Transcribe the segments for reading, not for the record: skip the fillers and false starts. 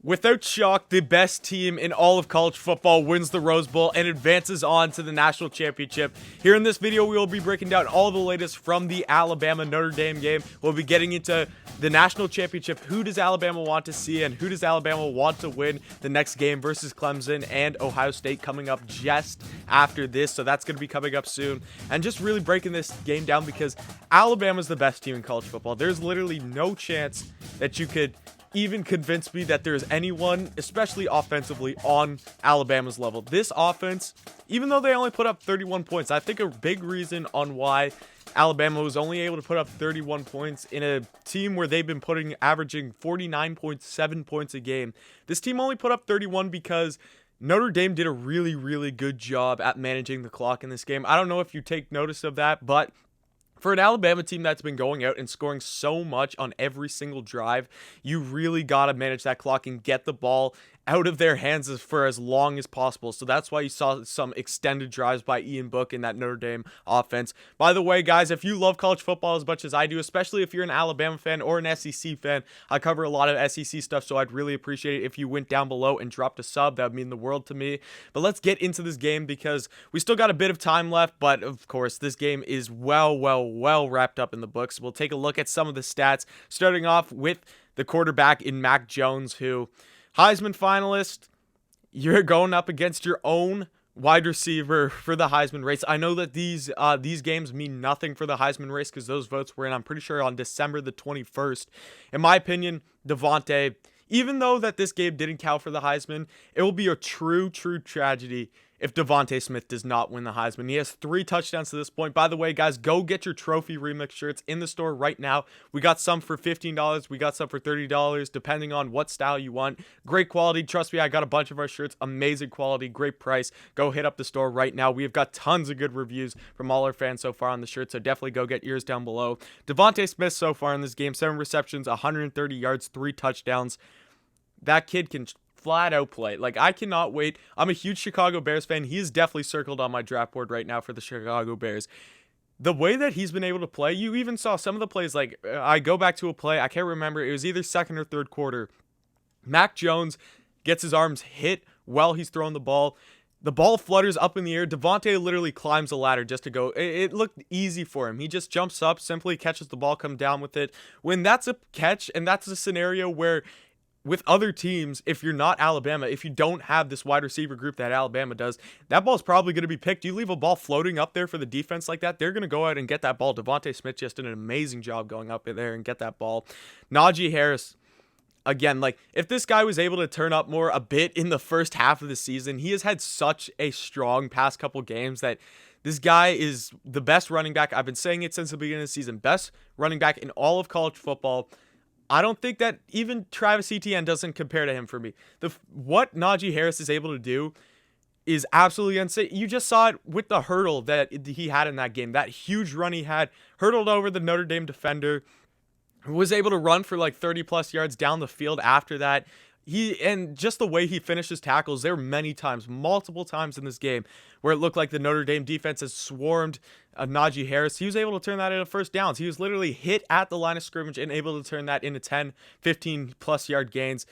Without shock, the best team in all of college football wins the Rose Bowl and advances on to the national championship. Here in this video, we will be breaking down all the latest from the Alabama-Notre Dame game. We'll be getting into the national championship. Who does Alabama want to see and who does Alabama want to win the next game versus Clemson and Ohio State coming up just after this. So that's going to be coming up soon. And just really breaking this game down because Alabama's the best team in college football. There's literally no chance that you could even convince me that there's anyone, especially offensively, on Alabama's level. This offense, even though they only put up 31 points, I think a big reason on why Alabama was only able to put up 31 points in a team where they've been averaging 49.7 points a game. This team only put up 31 because Notre Dame did a really, really good job at managing the clock in this game. I don't know if you take notice of that, but for an Alabama team that's been going out and scoring so much on every single drive, you really got to manage that clock and get the ball out of their hands for as long as possible. So that's why you saw some extended drives by Ian Book in that Notre Dame offense. By the way, guys, if you love college football as much as I do, especially if you're an Alabama fan or an SEC fan, I cover a lot of SEC stuff, so I'd really appreciate it if you went down below and dropped a sub. That would mean the world to me. But let's get into this game because we still got a bit of time left, but of course, this game is well wrapped up in the books. We'll take a look at some of the stats, starting off with the quarterback in Mac Jones, who Heisman finalist. You're going up against your own wide receiver for the Heisman race. I know that these games mean nothing for the Heisman race because those votes were in, I'm pretty sure, on December the 21st. In my opinion, Devontae, even though that this game didn't count for the Heisman, it will be a true tragedy if Devontae Smith does not win the Heisman. He has 3 touchdowns to this point. By the way, guys, go get your trophy remix shirts in the store right now. We got some for $15. We got some for $30, depending on what style you want. Great quality. Trust me, I got a bunch of our shirts. Amazing quality, great price. Go hit up the store right now. We have got tons of good reviews from all our fans so far on the shirt, so definitely go get yours down below. Devontae Smith so far in this game, 7 receptions, 130 yards, 3 touchdowns. That kid can flat out play. Like, I cannot wait. I'm a huge Chicago Bears fan. He is definitely circled on my draft board right now for the Chicago Bears. The way that he's been able to play, you even saw some of the plays, like, I go back to a play, I can't remember, it was either second or third quarter. Mac Jones gets his arms hit while he's throwing the ball. The ball flutters up in the air. Devontae literally climbs a ladder just to go. It looked easy for him. He just jumps up, simply catches the ball, come down with it. When that's a catch, and that's a scenario where with other teams, if you're not Alabama, if you don't have this wide receiver group that Alabama does, that ball's probably going to be picked. You leave a ball floating up there for the defense like that, they're going to go out and get that ball. Devontae Smith just did an amazing job going up there and get that ball. Najee Harris, again, like, if this guy was able to turn up more a bit in the first half of the season, he has had such a strong past couple games that this guy is the best running back. I've been saying it since the beginning of the season. Best running back in all of college football. I don't think that even Travis Etienne doesn't compare to him for me. What Najee Harris is able to do is absolutely insane. You just saw it with the hurdle that he had in that game. That huge run he had, hurdled over the Notre Dame defender, was able to run for like 30 plus yards down the field after that. And just the way he finishes tackles, there were many times, multiple times in this game where it looked like the Notre Dame defense has swarmed Najee Harris. He was able to turn that into first downs. He was literally hit at the line of scrimmage and able to turn that into 10, 15 plus yard gains.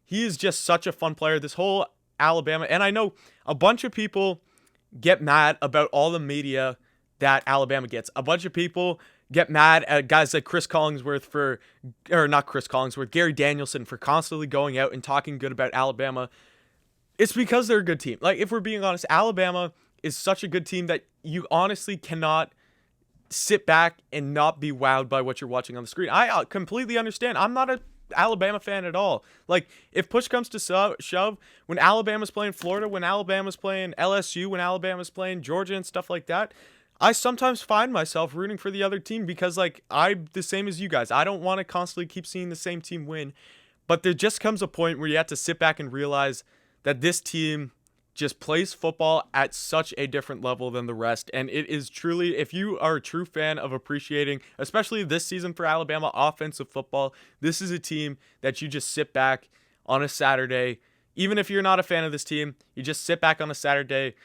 He is just such a fun player. This whole Alabama, and I know a bunch of people get mad about all the media that Alabama gets. A bunch of people get mad at guys like Gary Danielson for constantly going out and talking good about Alabama. It's because they're a good team. Like, if we're being honest, Alabama is such a good team that you honestly cannot sit back and not be wowed by what you're watching on the screen. I completely understand. I'm not a Alabama fan at all. Like, if push comes to shove, when Alabama's playing Florida, when Alabama's playing LSU, when Alabama's playing Georgia and stuff like that, I sometimes find myself rooting for the other team because, like, I'm the same as you guys. I don't want to constantly keep seeing the same team win. But there just comes a point where you have to sit back and realize that this team just plays football at such a different level than the rest. And it is truly, if you are a true fan of appreciating, especially this season for Alabama offensive football, this is a team that you just sit back on a Saturday. Even if you're not a fan of this team, you just sit back on a Saturday,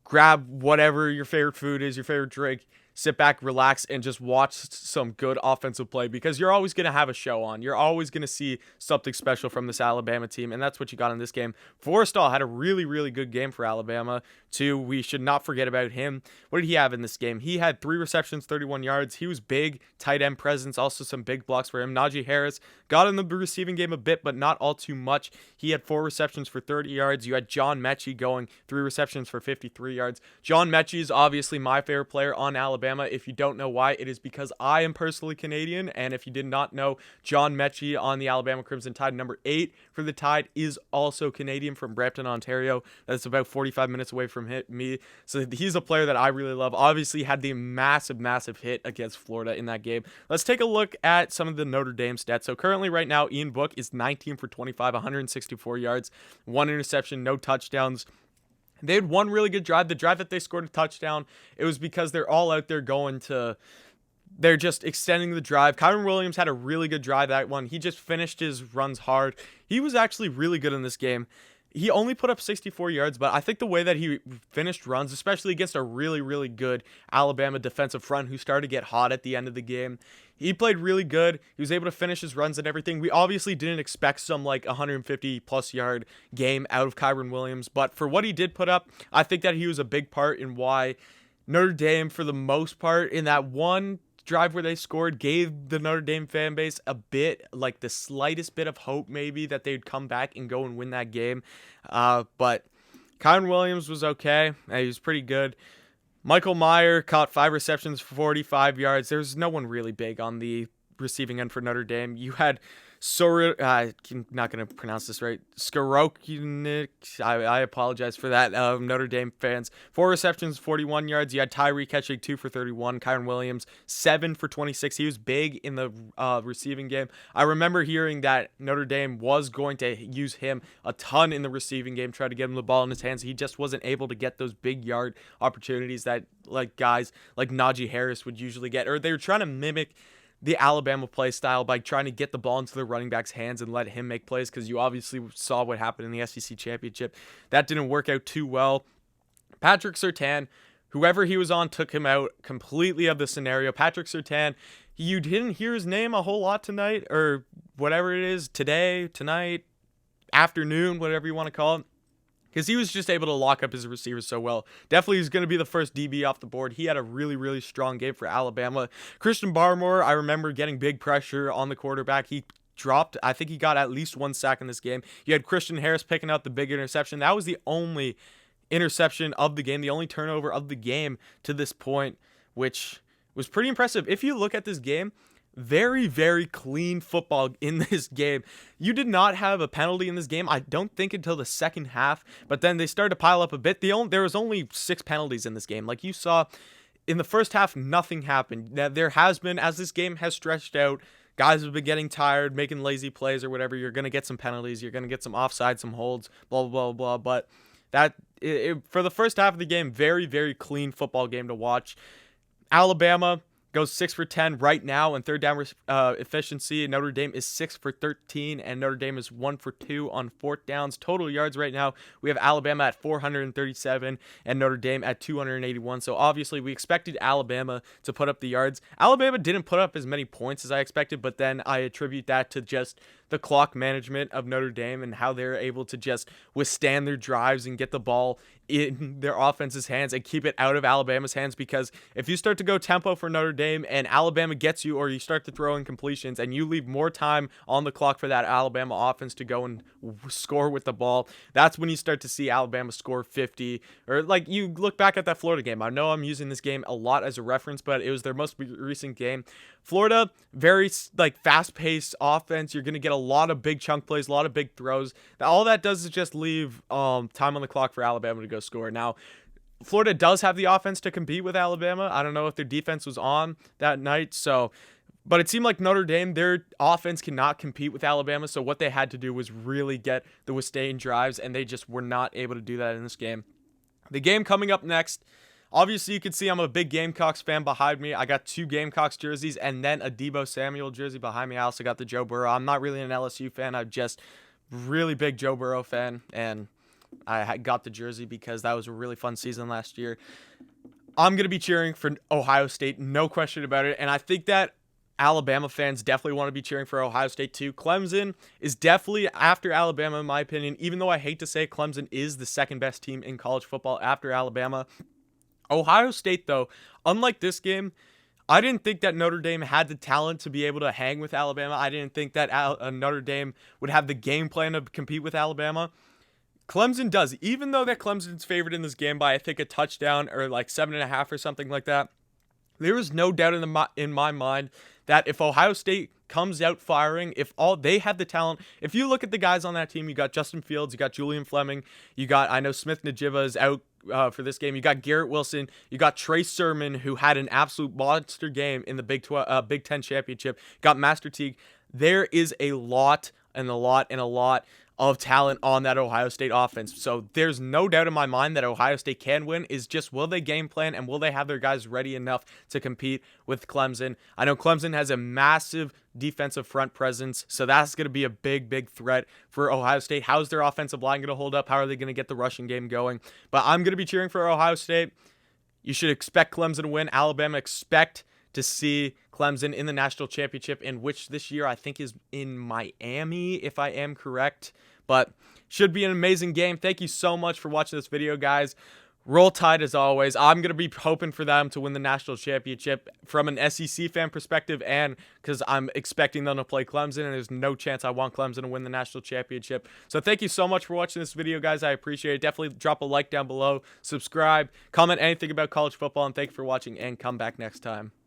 grab whatever your favorite food is, your favorite drink, sit back, relax, and just watch some good offensive play, because you're always going to have a show on. You're always going to see something special from this Alabama team, and that's what you got in this game. Forrestall had a really, really good game for Alabama, too. We should not forget about him. What did he have in this game? He had 3 receptions, 31 yards. He was big, tight end presence, also some big blocks for him. Najee Harris got in the receiving game a bit, but not all too much. He had 4 receptions for 30 yards. You had John Mechie going 3 receptions for 53 yards. John Mechie is obviously my favorite player on Alabama. If you don't know why, it is because I am personally Canadian, and if you did not know, John Mechie on the Alabama Crimson Tide, number 8 for the Tide, is also Canadian from Brampton, Ontario. That's about 45 minutes away from me, so he's a player that I really love. Obviously had the massive hit against Florida in that game. Let's take a look at some of the Notre Dame stats. So currently right now, Ian Book is 19 for 25, 164 yards, 1 interception, no touchdowns. They had one really good drive. The drive that they scored a touchdown, it was because they're all out there they're just extending the drive. Kyron Williams had a really good drive that one. He just finished his runs hard. He was actually really good in this game. He only put up 64 yards, but I think the way that he finished runs, especially against a really, really good Alabama defensive front who started to get hot at the end of the game, he played really good. He was able to finish his runs and everything. We obviously didn't expect some 150-plus yard game out of Kyron Williams, but for what he did put up, I think that he was a big part in why Notre Dame, for the most part, in that one drive where they scored, gave the Notre Dame fan base a bit, the slightest bit of hope maybe that they'd come back and go and win that game. But Kyron Williams was okay. He was pretty good. Michael Mayer caught 5 receptions for 45 yards. There's no one really big on the receiving end for Notre Dame. You had I'm not going to pronounce this right. Skorokinik. I apologize for that, Notre Dame fans. 4 receptions, 41 yards. You had Tyree catching 2 for 31. Kyron Williams, 7 for 26. He was big in the receiving game. I remember hearing that Notre Dame was going to use him a ton in the receiving game, try to get him the ball in his hands. He just wasn't able to get those big yard opportunities that guys like Najee Harris would usually get. Or they were trying to mimic the Alabama play style by trying to get the ball into the running back's hands and let him make plays, because you obviously saw what happened in the SEC championship. That didn't work out too well. Patrick Surtain, whoever he was on, took him out completely of the scenario. Patrick Surtain, you didn't hear his name a whole lot tonight, or whatever it is, today, tonight, afternoon, whatever you want to call it, because he was just able to lock up his receivers so well. Definitely he's going to be the first DB off the board. He had a really, really strong game for Alabama. Christian Barmore, I remember getting big pressure on the quarterback. He dropped, I think he got at least 1 sack in this game. You had Christian Harris picking out the big interception. That was the only interception of the game, the only turnover of the game to this point, which was pretty impressive. If you look at this game, very, very clean football in this game. You did not have a penalty in this game, I don't think, until the second half, but then they started to pile up a bit. There was only 6 penalties in this game. Like you saw, in the first half, nothing happened. Now, there has been, as this game has stretched out, guys have been getting tired, making lazy plays or whatever. You're going to get some penalties. You're going to get some offside, some holds, blah, blah, blah, blah. But for the first half of the game, very, very clean football game to watch. Alabama goes 6 for 10 right now in third down efficiency. Notre Dame is 6 for 13, and Notre Dame is 1 for 2 on fourth downs. Total yards right now, we have Alabama at 437 and Notre Dame at 281. So obviously we expected Alabama to put up the yards. Alabama didn't put up as many points as I expected, but then I attribute that to just the clock management of Notre Dame and how they're able to just withstand their drives and get the ball in their offense's hands and keep it out of Alabama's hands. Because if you start to go tempo for Notre Dame and Alabama gets you, or you start to throw in completions and you leave more time on the clock for that Alabama offense to go and score with the ball, that's when you start to see Alabama score 50. Or you look back at that Florida game. I know I'm using this game a lot as a reference, but it was their most recent game. Florida, very fast-paced offense. You're going to get a lot of big chunk plays, a lot of big throws. All that does is just leave time on the clock for Alabama to go score. Now, Florida does have the offense to compete with Alabama. I don't know if their defense was on that night, but it seemed like Notre Dame, their offense cannot compete with Alabama, so what they had to do was really get the sustained drives, and they just were not able to do that in this game. The game coming up next, obviously you can see I'm a big Gamecocks fan behind me. I got 2 Gamecocks jerseys and then a Deebo Samuel jersey behind me. I also got the Joe Burrow. I'm not really an LSU fan. I'm just really big Joe Burrow fan, and I got the jersey because that was a really fun season last year. I'm going to be cheering for Ohio State, no question about it. And I think that Alabama fans definitely want to be cheering for Ohio State too. Clemson is definitely after Alabama, in my opinion, even though I hate to say it, Clemson is the second best team in college football after Alabama. Ohio State, though, unlike this game, I didn't think that Notre Dame had the talent to be able to hang with Alabama. I didn't think that Notre Dame would have the game plan to compete with Alabama. Clemson does, even though that Clemson's favored in this game by I think a touchdown or like 7.5 or something like that. There is no doubt in my mind that if Ohio State comes out firing, if all they have the talent, if you look at the guys on that team, you got Justin Fields, you got Julian Fleming, you got, I know Smith Najiba is out for this game, you got Garrett Wilson, you got Trey Sermon, who had an absolute monster game in the Big Ten championship, got Master Teague. There is a lot and a lot and a lot of talent on that Ohio State offense. So there's no doubt in my mind that Ohio State can win. Is just, will they game plan and will they have their guys ready enough to compete with Clemson? I know Clemson has a massive defensive front presence, so that's going to be a big threat for Ohio State. How's their offensive line going to hold up? How are they going to get the rushing game going? But I'm going to be cheering for Ohio State. You should expect Clemson to win. Alabama, expect to see Clemson in the national championship, in which this year I think is in Miami, if I am correct. But should be an amazing game. Thank you so much for watching this video, guys. Roll Tide as always. I'm going to be hoping for them to win the national championship from an SEC fan perspective, and because I'm expecting them to play Clemson, and there's no chance I want Clemson to win the national championship. So thank you so much for watching this video, guys. I appreciate it. Definitely drop a like down below, subscribe, comment anything about college football, and thank you for watching, and come back next time.